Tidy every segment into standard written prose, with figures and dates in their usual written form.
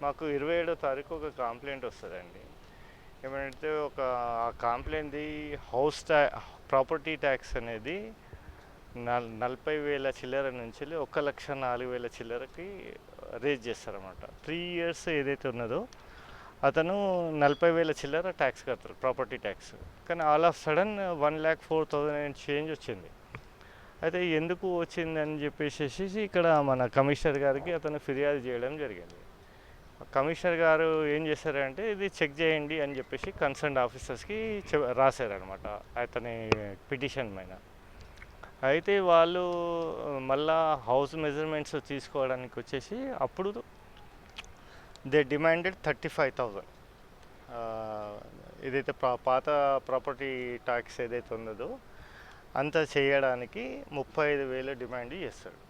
మాకు 27వ తారీఖు ఒక కంప్లైంట్ వస్తుందండి. ఏమంటే ఆ కంప్లైంట్ది ప్రాపర్టీ ట్యాక్స్ అనేది 40,000 చిల్లర నుంచి 1,04,000 చిల్లరకి రేజ్ చేస్తారన్నమాట. 3 ఇయర్స్ ఏదైతే ఉన్నదో అతను 40,000 చిల్లర ట్యాక్స్ కడతారు, ప్రాపర్టీ ట్యాక్స్. కానీ ఆల్ ఆఫ్ సడన్ 1,04,000 చేంజ్ వచ్చింది. అయితే ఎందుకు వచ్చిందని చెప్పేసి ఇక్కడ మన కమిషనర్ గారికి అతను ఫిర్యాదు చేయడం జరిగింది. కమిషనర్ గారు ఏం చేశారంటే ఇది చెక్ చేయండి అని చెప్పేసి కన్సర్న్ ఆఫీసర్స్కి రాశారనమాట అతని పిటిషన్ పైన. అయితే వాళ్ళు మళ్ళా హౌస్ మెజర్మెంట్స్ తీసుకోవడానికి వచ్చేసి అప్పుడు దే డిమాండెడ్ 35,000. ఏదైతే పాత ప్రాపర్టీ ట్యాక్స్ ఏదైతే ఉన్నదో అంత చేయడానికి 35,000 డిమాండ్ చేస్తాడు.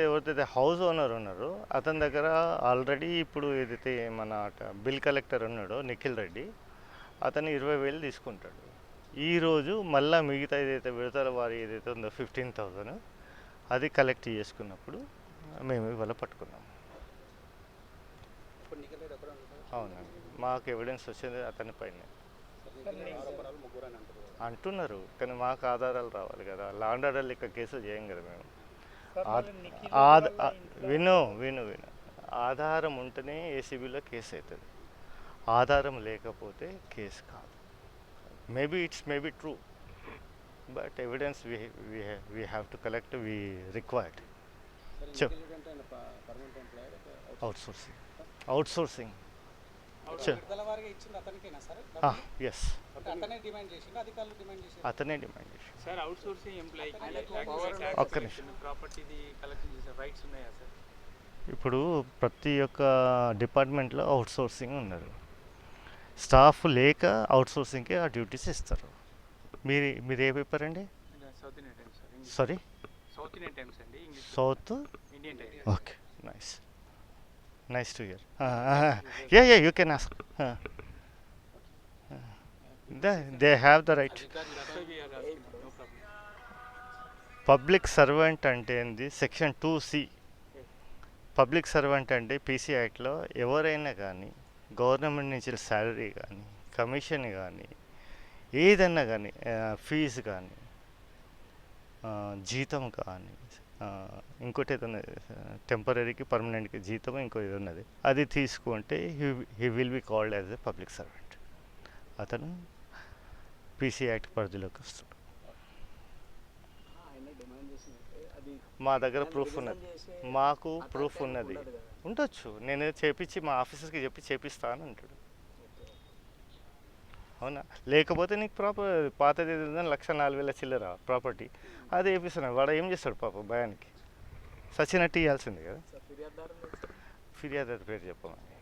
ఎవరైతే హౌస్ ఓనర్ ఉన్నారో అతని దగ్గర ఆల్రెడీ ఇప్పుడు ఏదైతే మన బిల్ కలెక్టర్ ఉన్నాడో నిఖిల్ రెడ్డి, అతను 20,000 తీసుకుంటాడు. ఈరోజు మళ్ళీ మిగతా ఏదైతే విడతల వారి ఏదైతే ఉందో 15,000 అది కలెక్ట్ చేసుకున్నప్పుడు మేము ఇవాళ పట్టుకున్నాం. అవునండి, మాకు ఎవిడెన్స్ వచ్చింది అతని పైన అంటున్నారు, కానీ మాకు ఆధారాలు రావాలి కదా. లాండ్ ఆర్డర్ లెక్క కేసులు చేయం కదా మేము. విను విను విను ఆధారం ఉంటేనే ఏసీబీలో కేసు అవుతుంది, ఆధారం లేకపోతే కేసు కాదు. Maybe true, but evidence we have to collect, we required. Outsourcing yes, అతనే డిమాండ్ చేసి ఒక్క నిమిషం. ఇప్పుడు ప్రతి ఒక్క డిపార్ట్మెంట్లో అవుట్సోర్సింగ్ ఉన్నారు. స్టాఫ్ లేక అవుట్సోర్సింగ్కి ఆ డ్యూటీస్ ఇస్తారు. మీరు ఏ పేపర్ అండి? Sorry, south okay, nice to hear. Yeah you can ask. They have the right. Public servant అంటే ఏంది? Section 2C. పబ్లిక్ సర్వెంట్ అంటే పీసీ యాక్ట్లో ఎవరైనా కానీ గవర్నమెంట్ నుంచి శాలరీ కానీ కమిషన్ కానీ ఏదన్నా కానీ ఫీజు కానీ జీతం కానీ ఇంకోటి ఏదన్నా టెంపరీకి పర్మనెంట్కి జీతం ఇంకో ఇది ఉన్నది, అది తీసుకుంటే he will be called as a public servant. అతను పీసీ యాక్ట్ పరిధిలోకి వస్తాడు. మా దగ్గర ప్రూఫ్ ఉన్నది, మాకు ప్రూఫ్ ఉన్నది. ఉండొచ్చు, నేను చేపించి మా ఆఫీసర్స్కి చెప్పి చేపిస్తాను అంటాడు. అవునా? లేకపోతే నీకు పాతది 1,04,000 చిల్లర ప్రాపర్టీ అది వేపిస్తున్నాడు, వాడు ఏం చేస్తాడు పాప భయానికి? సచ్చినట్టు ఇవ్వాల్సింది కదా. ఫిర్యాదు పేరు చెప్పమని